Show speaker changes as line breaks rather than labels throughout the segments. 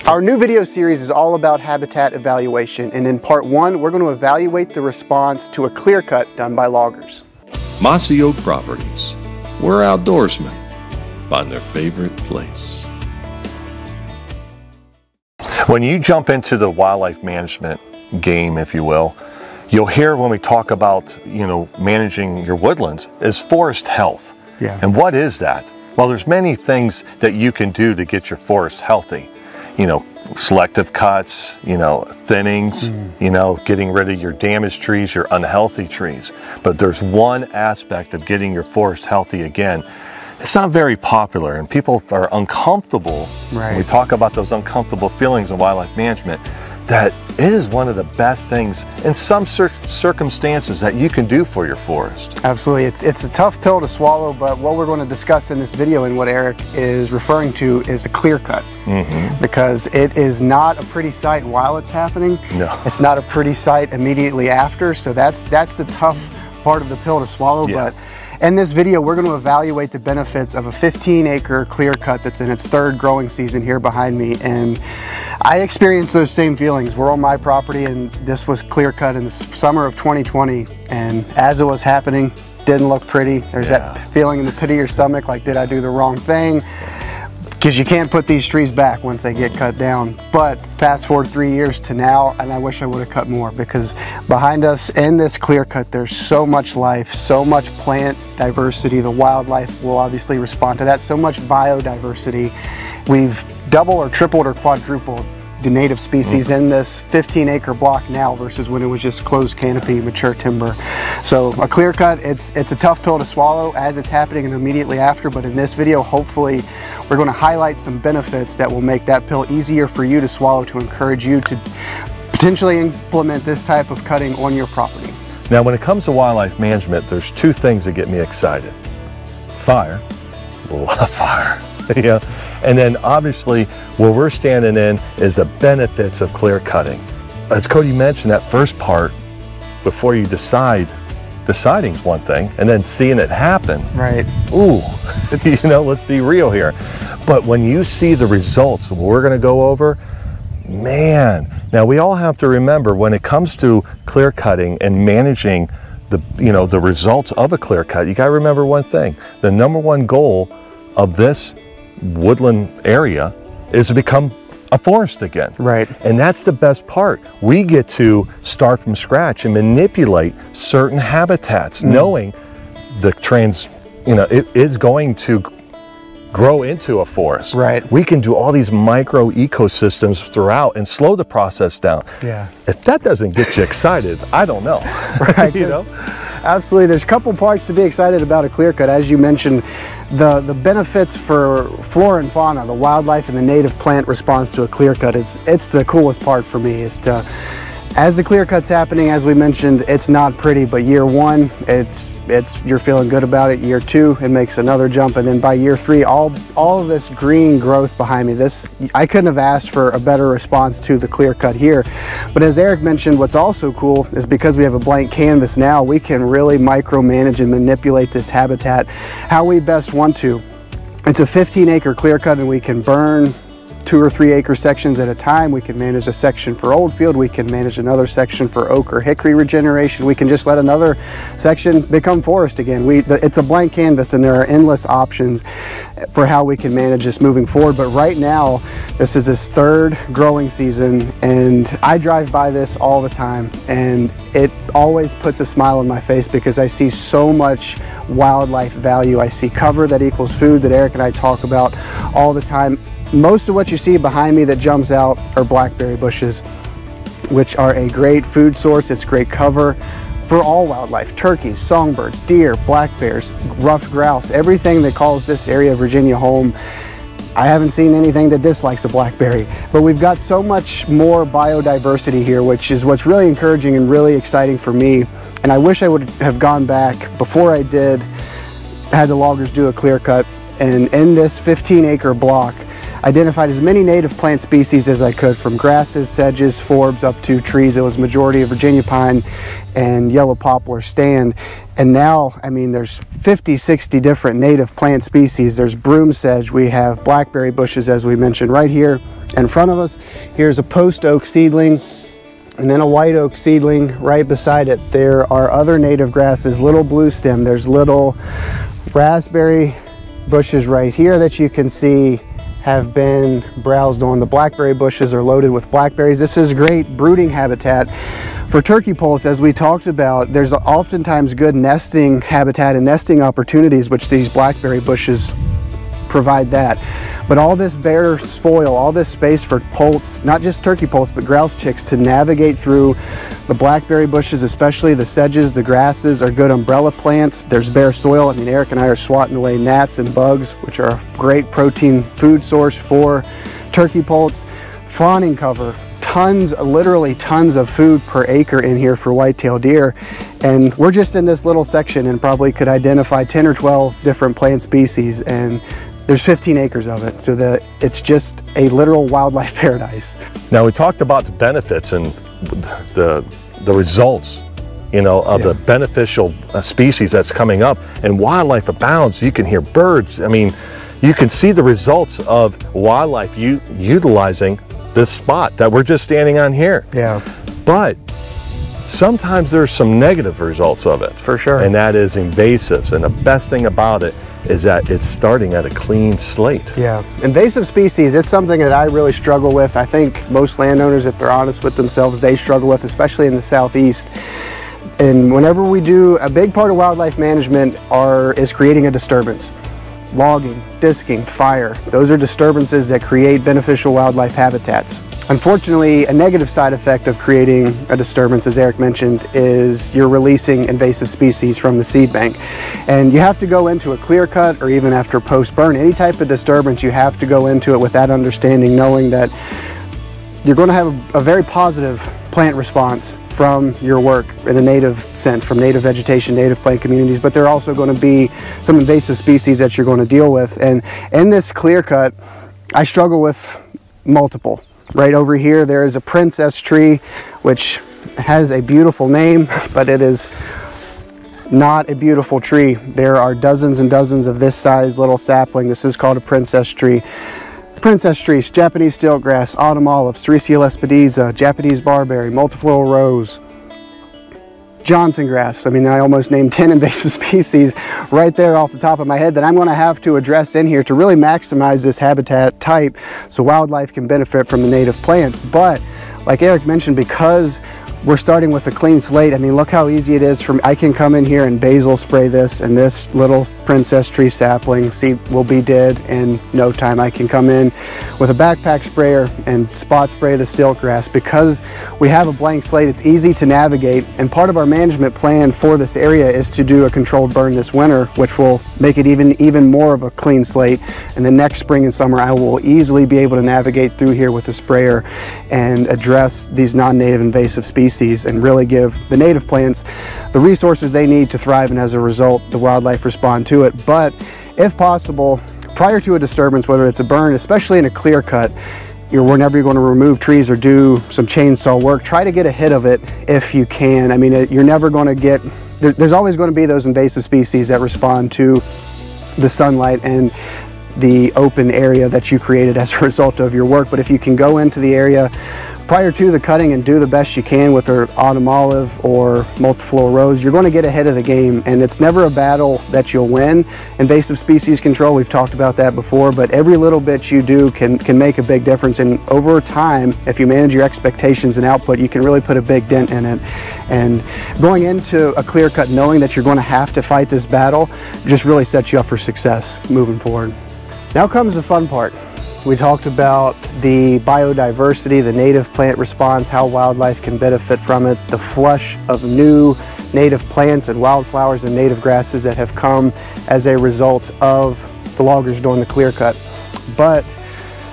Our new video series is all about habitat evaluation, and in part 1, we're going to evaluate the response to a clear cut done by loggers.
Mossy Oak Properties, where outdoorsmen find their favorite place.
When you jump into the wildlife management game, if you will, you'll hear when we talk about, managing your woodlands is forest health.
Yeah.
And what is that? Well, there's many things that you can do to get your forest healthy. Selective cuts, thinnings, getting rid of your damaged trees, your unhealthy trees. But there's one aspect of getting your forest healthy again. It's not very popular, and people are uncomfortable.
Right.
When we talk about those uncomfortable feelings in wildlife management, that it is one of the best things in some circumstances that you can do for your forest.
Absolutely. It's a tough pill to swallow, but what we're going to discuss in this video and what Eric is referring to is a clear cut. Because it is not a pretty sight while it's happening. No. It's not a pretty sight immediately after, so that's the tough part of the pill to swallow.
Yeah.
But in this video, we're going to evaluate the benefits of a 15-acre clear cut that's in its 3rd growing season here behind me. And I experienced those same feelings. We're on my property, and this was clear cut in the summer of 2020. And as it was happening, didn't look pretty. There's that feeling in the pit of your stomach, like, did I do the wrong thing? Because you can't put these trees back once they get cut down. But fast forward 3 years to now, and I wish I would have cut more, because behind us in this clear cut, there's so much life, so much plant diversity. The wildlife will obviously respond to that. So much biodiversity. We've doubled or tripled or quadrupled the native species in this 15-acre block now versus when it was just closed canopy, mature timber. So a clear cut, it's a tough pill to swallow as it's happening and immediately after, but in this video, hopefully, we're going to highlight some benefits that will make that pill easier for you to swallow, to encourage you to potentially implement this type of cutting on your property.
Now, when it comes to wildlife management, there's 2 things that get me excited. Fire, love fire. And then obviously where we're standing in is the benefits of clear cutting. As Cody mentioned, that first part, before you decide, deciding's one thing, and then seeing it happen.
Right.
Ooh, let's be real here. But when you see the results we're gonna go over, man, now we all have to remember when it comes to clear cutting and managing the results of a clear cut, you gotta remember one thing. The #1 goal of this woodland area is to become a forest again.
Right.
And that's the best part. We get to start from scratch and manipulate certain habitats, knowing it is going to grow into a forest.
Right.
We can do all these micro ecosystems throughout and slow the process down.
Yeah.
If that doesn't get you excited, I don't know.
Right. Absolutely. There's a couple parts to be excited about a clear cut. As you mentioned, the benefits for flora and fauna, the wildlife and the native plant response to a clear cut, it's the coolest part for me. Is to, as the clear cut's happening, as we mentioned, it's not pretty, but year 1, you're feeling good about it. Year 2, it makes another jump, and then by year 3, all of this green growth behind me, I couldn't have asked for a better response to the clear cut here. But as Eric mentioned, what's also cool is because we have a blank canvas now, we can really micromanage and manipulate this habitat how we best want to. It's a 15-acre clear cut, and we can burn 2 or 3 acre sections at a time. We can manage a section for old field. We can manage another section for oak or hickory regeneration. We can just let another section become forest again. It's a blank canvas, and there are endless options for how we can manage this moving forward. But right now, this is his 3rd growing season, and I drive by this all the time, and it always puts a smile on my face because I see so much wildlife value. I see cover that equals food that Eric and I talk about all the time. Most of what you see behind me that jumps out are blackberry bushes, which are a great food source. It's great cover for all wildlife: turkeys, songbirds, deer, black bears, ruffed grouse, everything that calls this area of Virginia home. I haven't seen anything that dislikes a blackberry, but we've got so much more biodiversity here, which is what's really encouraging and really exciting for me. And I wish I would have gone back before I had the loggers do a clear cut, and in this 15-acre block, identified as many native plant species as I could, from grasses, sedges, forbs, up to trees. It was majority of Virginia pine and yellow poplar stand. And now, I mean, there's 50, 60 different native plant species. There's broom sedge. We have blackberry bushes, as we mentioned right here In front of us, here's a post oak seedling and then a white oak seedling right beside it. There are other native grasses, little blue stem. There's little raspberry bushes right here that you can see have been browsed on. The blackberry bushes are loaded with blackberries. This is great brooding habitat for turkey poults. As we talked about, there's oftentimes good nesting habitat and nesting opportunities, which these blackberry bushes provide that. But all this bare spoil, all this space for poults, not just turkey poults, but grouse chicks to navigate through. The blackberry bushes, especially the sedges, the grasses, are good umbrella plants. There's bare soil. I mean, Eric and I are swatting away gnats and bugs, which are a great protein food source for turkey poults. Fawning cover, tons, literally tons of food per acre in here for white-tailed deer. And we're just in this little section and probably could identify 10 or 12 different plant species, and there's 15 acres of it, so it's just a literal wildlife paradise.
Now, we talked about the benefits and the results, you know, of the beneficial species that's coming up, and wildlife abounds. You can hear birds. I mean, you can see the results of wildlife utilizing this spot that we're just standing on here.
Yeah.
But sometimes there's some negative results of it.
For sure.
And that is invasives. And the best thing about it is that it's starting at a clean slate.
Yeah, invasive species, it's something that I really struggle with. I think most landowners, if they're honest with themselves, they struggle with, especially in the southeast. And whenever we do, a big part of wildlife management is creating a disturbance. Logging, disking, fire, those are disturbances that create beneficial wildlife habitats. Unfortunately, a negative side effect of creating a disturbance, as Eric mentioned, is you're releasing invasive species from the seed bank. And you have to go into a clear cut, or even after post-burn, any type of disturbance, you have to go into it with that understanding, knowing that you're going to have a very positive plant response from your work in a native sense, from native vegetation, native plant communities, but there are also going to be some invasive species that you're going to deal with. And in this clear cut, I struggle with multiple. Right over here, there is a princess tree, which has a beautiful name, but it is not a beautiful tree. There are dozens and dozens of this size little sapling. This is called a princess tree. Princess trees, Japanese stiltgrass, autumn olive, Sericea lespedeza, Japanese barberry, multifloral rose, Johnson grass. I mean, I almost named 10 invasive species right there off the top of my head that I'm going to have to address in here to really maximize this habitat type so wildlife can benefit from the native plants. But like Eric mentioned, because we're starting with a clean slate, I mean, look how easy it is for me. I can come in here and basil spray this, and this little princess tree sapling seed will be dead in no time. I can come in with a backpack sprayer and spot spray the stiltgrass. Because we have a blank slate, it's easy to navigate, and part of our management plan for this area is to do a controlled burn this winter, which will make it even more of a clean slate. And the next spring and summer, I will easily be able to navigate through here with a sprayer and address these non-native invasive species and really give the native plants the resources they need to thrive, and as a result, the wildlife respond to it. But if possible, prior to a disturbance, whether it's a burn, especially in a clear cut, whenever you're going to remove trees or do some chainsaw work, try to get ahead of it if you can. I mean, you're never going to get, there's always going to be those invasive species that respond to the sunlight and the open area that you created as a result of your work. But if you can go into the area prior to the cutting and do the best you can with our autumn olive or multifloral rose, you're going to get ahead of the game. And it's never a battle that you'll win. Invasive species control, we've talked about that before, but every little bit you do can make a big difference. And over time, if you manage your expectations and output, you can really put a big dent in it. And going into a clear cut knowing that you're going to have to fight this battle just really sets you up for success moving forward. Now comes the fun part. We talked about the biodiversity, the native plant response, how wildlife can benefit from it, the flush of new native plants and wildflowers and native grasses that have come as a result of the loggers doing the clear cut. But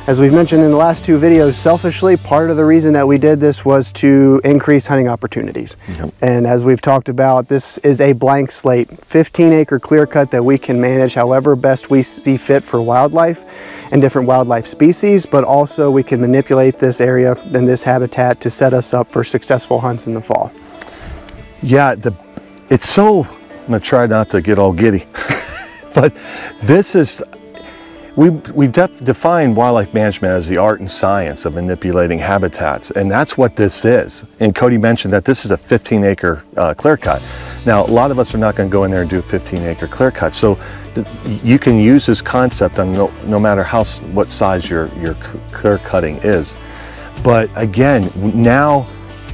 as we've mentioned in the last two videos, selfishly, part of the reason that we did this was to increase hunting opportunities. Yep. And as we've talked about, this is a blank slate, 15-acre clear cut that we can manage however best we see fit for wildlife and different wildlife species, but also we can manipulate this area and this habitat to set us up for successful hunts in the fall.
Yeah, it's so, I'm gonna try not to get all giddy, but this is, We define wildlife management as the art and science of manipulating habitats, and that's what this is. And Cody mentioned that this is a 15-acre clear cut. Now, a lot of us are not going to go in there and do a 15-acre clear cut, so you can use this concept on no matter what size your clear cutting is. But again, now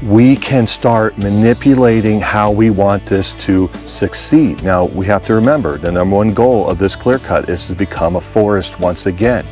we can start manipulating how we want this to succeed. Now, we have to remember the #1 goal of this clear cut is to become a forest once again,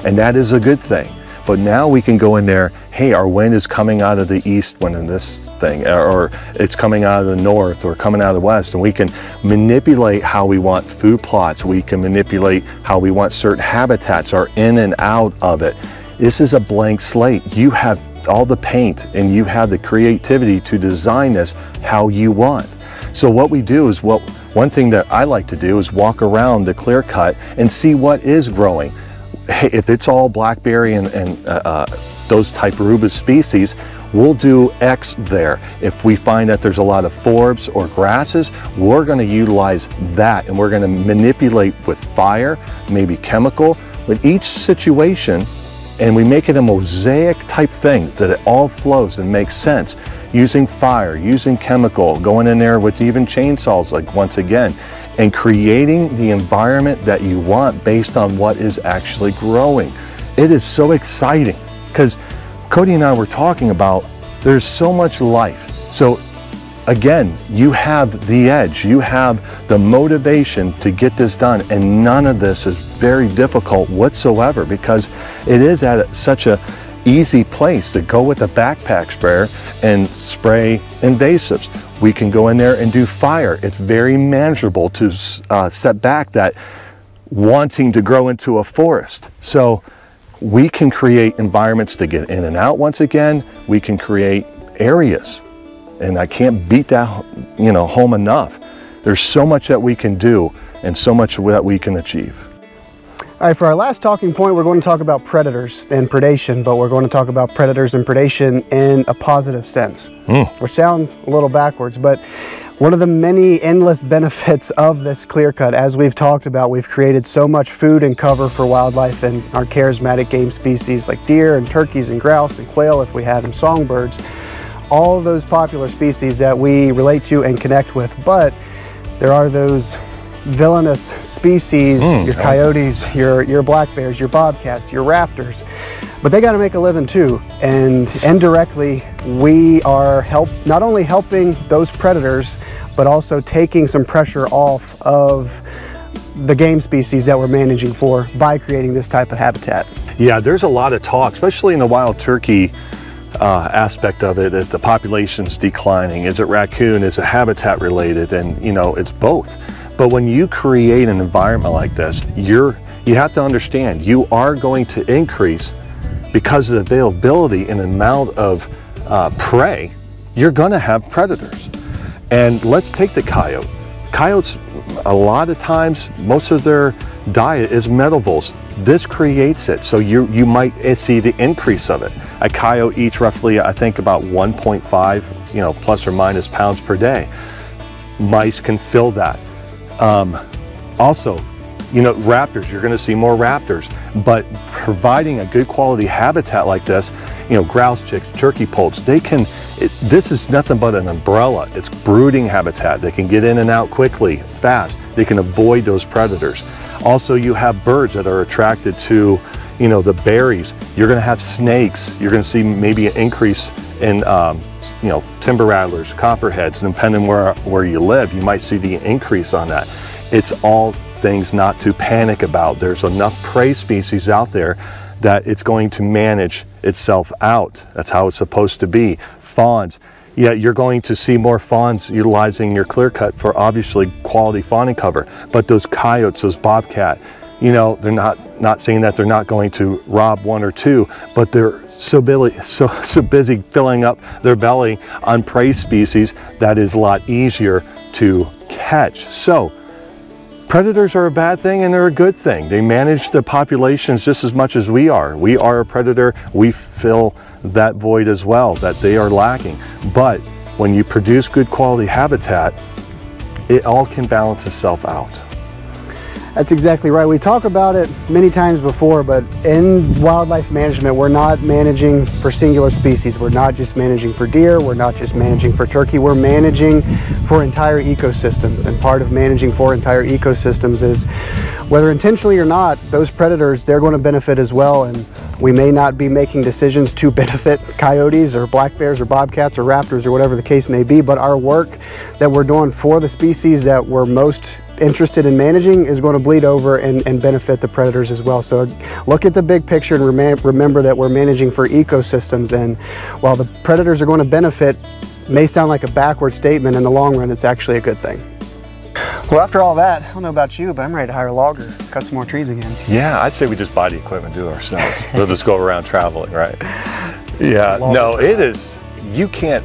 and that is a good thing. But now we can go in there, hey, our wind is coming out of the east when in this thing, or it's coming out of the north or coming out of the west, and we can manipulate how we want food plots. We can manipulate how we want certain habitats are in and out of it. This is a blank slate. You have all the paint and you have the creativity to design this how you want. So what we do is, one thing that I like to do is walk around the clear cut and see what is growing. Hey, if it's all blackberry and those type rubus species, we'll do X there. If we find that there's a lot of forbs or grasses, we're going to utilize that, and we're going to manipulate with fire, maybe chemical, with each situation. And we make it a mosaic type thing that it all flows and makes sense. Using fire, using chemical, going in there with even chainsaws, like once again, and creating the environment that you want based on what is actually growing. It is so exciting because Cody and I were talking about there's so much life. So again, you have the edge, you have the motivation to get this done, and none of this is very difficult whatsoever because it is at such a easy place to go with a backpack sprayer and spray invasives. We can go in there and do fire. It's very manageable to set back that wanting to grow into a forest. So we can create environments to get in and out once again. We can create areas. And I can't beat that, home enough. There's so much that we can do and so much that we can achieve.
All right, for our last talking point, we're going to talk about predators and predation, but we're going to talk about predators and predation in a positive sense, which sounds a little backwards, but one of the many endless benefits of this clear cut, as we've talked about, we've created so much food and cover for wildlife and our charismatic game species like deer and turkeys and grouse and quail if we have them, songbirds. All those popular species that we relate to and connect with, but there are those villainous species, your coyotes, your black bears, your bobcats, your raptors, but they got to make a living too. And indirectly, we are not only helping those predators, but also taking some pressure off of the game species that we're managing for by creating this type of habitat.
Yeah, there's a lot of talk, especially in the wild turkey aspect of it, that the population's declining. Is it raccoon? Is it habitat related? And it's both. But when you create an environment like this, you have to understand you are going to increase, because of the availability and amount of prey, you're going to have predators. And let's take the coyote. Coyotes, a lot of times, most of their diet is meadow-voles. This creates it, so you might see the increase of it. A coyote eats roughly, I think, about 1.5, plus or minus pounds per day. Mice can fill that. Also, raptors, you're going to see more raptors, but providing a good quality habitat like this, grouse chicks, turkey poults, this is nothing but an umbrella. It's brooding habitat. They can get in and out quickly, fast. They can avoid those predators. Also, you have birds that are attracted to, the berries. You're going to have snakes. You're going to see maybe an increase in, timber rattlers, copperheads, and depending where you live, you might see the increase on that. It's all things not to panic about. There's enough prey species out there that it's going to manage itself out. That's how it's supposed to be. Fawns. Yeah, you're going to see more fawns utilizing your clear cut for obviously quality fawning cover. But those coyotes, those bobcat, they're not saying that they're not going to rob one or two, but they're so busy filling up their belly on prey species that is a lot easier to catch. So predators are a bad thing and they're a good thing. They manage the populations just as much as we are. We are a predator. We fill that void as well that they are lacking. But when you produce good quality habitat, it all can balance itself out.
That's exactly right. We talk about it many times before, but in wildlife management, we're not managing for singular species. We're not just managing for deer. We're not just managing for turkey. We're managing for entire ecosystems. And part of managing for entire ecosystems is, whether intentionally or not, those predators, they're going to benefit as well. And we may not be making decisions to benefit coyotes or black bears or bobcats or raptors or whatever the case may be, but our work that we're doing for the species that we're most interested in managing is going to bleed over and benefit the predators as well. So look at the big picture and remember that we're managing for ecosystems, and while the predators are going to benefit, may sound like a backward statement, in the long run it's actually a good thing. Well, after all that, I don't know about you, but I'm ready to hire a logger, cut some more trees again.
Yeah, I'd say we just buy the equipment, do it ourselves. We'll just go around traveling, right? Yeah, no, it is, you can't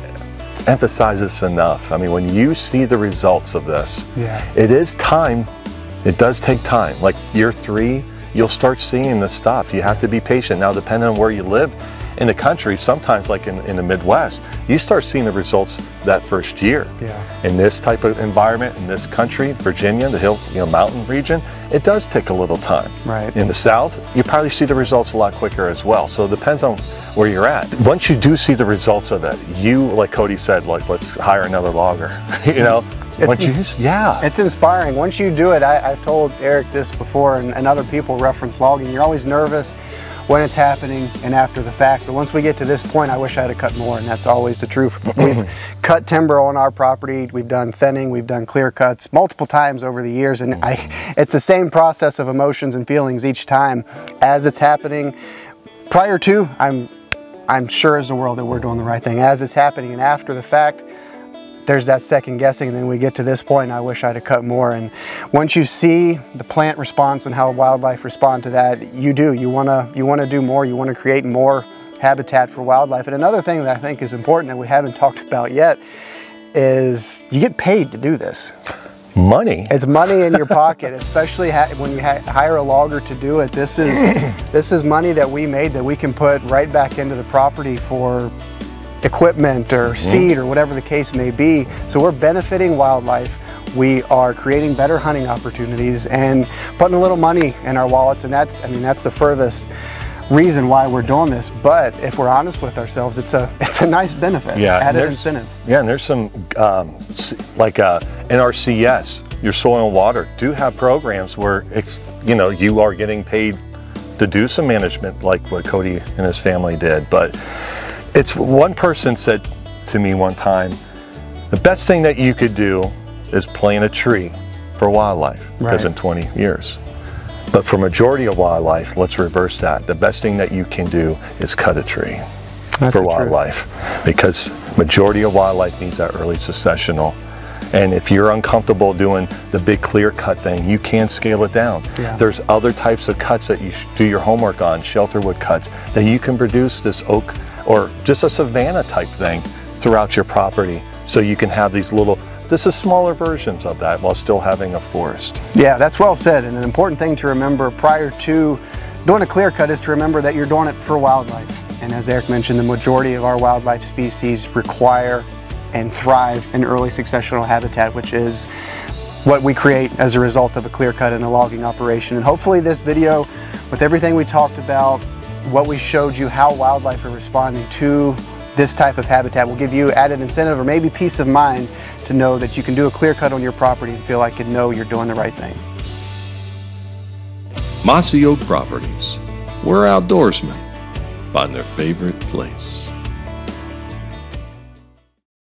emphasize this enough. I mean, when you see the results of this, it is time. It does take time. Like year 3, you'll start seeing this stuff. You have to be patient. Now, depending on where you live in the country, sometimes like in the Midwest, you start seeing the results that first year. In this type of environment, in this country, Virginia, the hill, mountain region, it does take a little time. In the South, you probably see the results a lot quicker as well. So it depends on where you're at. Once you do see the results of it, you, like Cody said, like, let's hire another logger.
It's inspiring. Once you do it, I've told Eric this before, and other people reference logging. You're always nervous when it's happening and after the fact, but once we get to this point, I wish I had cut more, and that's always the truth. We've cut timber on our property, we've done thinning, we've done clear cuts multiple times over the years, and it's the same process of emotions and feelings each time as it's happening. Prior to, I'm sure as the world that we're doing the right thing. As it's happening and after the fact, there's that second guessing, and then we get to this point, and I wish I'd have cut more. And once you see the plant response and how wildlife respond to that, you want to do more. You want to create more habitat for wildlife. And another thing that I think is important that we haven't talked about yet is you get paid to do this.
Money.
It's money in your pocket, especially when you hire a logger to do it. This is money that we made that we can put right back into the property for equipment or seed or whatever the case may be. So we're benefiting wildlife. We are creating better hunting opportunities and putting a little money in our wallets, and that's the furthest reason why we're doing this. But if we're honest with ourselves, it's a nice benefit, added incentive. Yeah,
and there's some like NRCS, your soil and water, do have programs where you are getting paid to do some management, like what Cody and his family did. But it's, one person said to me one time, the best thing that you could do is plant a tree for wildlife, because in 20 years. But for majority of wildlife, let's reverse that. The best thing that you can do is cut a tree for wildlife, because majority of wildlife needs that early successional. And if you're uncomfortable doing the big clear cut thing, you can scale it down. There's other types of cuts that you do your homework on, shelterwood cuts, that you can produce this oak or just a savanna type thing throughout your property, so you can have these little, this is smaller versions of that while still having a forest. Yeah, that's well said. And an important thing to remember prior to doing a clear cut is to remember that you're doing it for wildlife. And as Eric mentioned, the majority of our wildlife species require and thrive in early successional habitat, which is what we create as a result of a clear cut and a logging operation. And hopefully this video, with everything we talked about, what we showed you, how wildlife are responding to this type of habitat, will give you added incentive or maybe peace of mind to know that you can do a clear cut on your property and feel like you know you're doing the right thing.
Mossy Oak Properties, where outdoorsmen find their favorite place.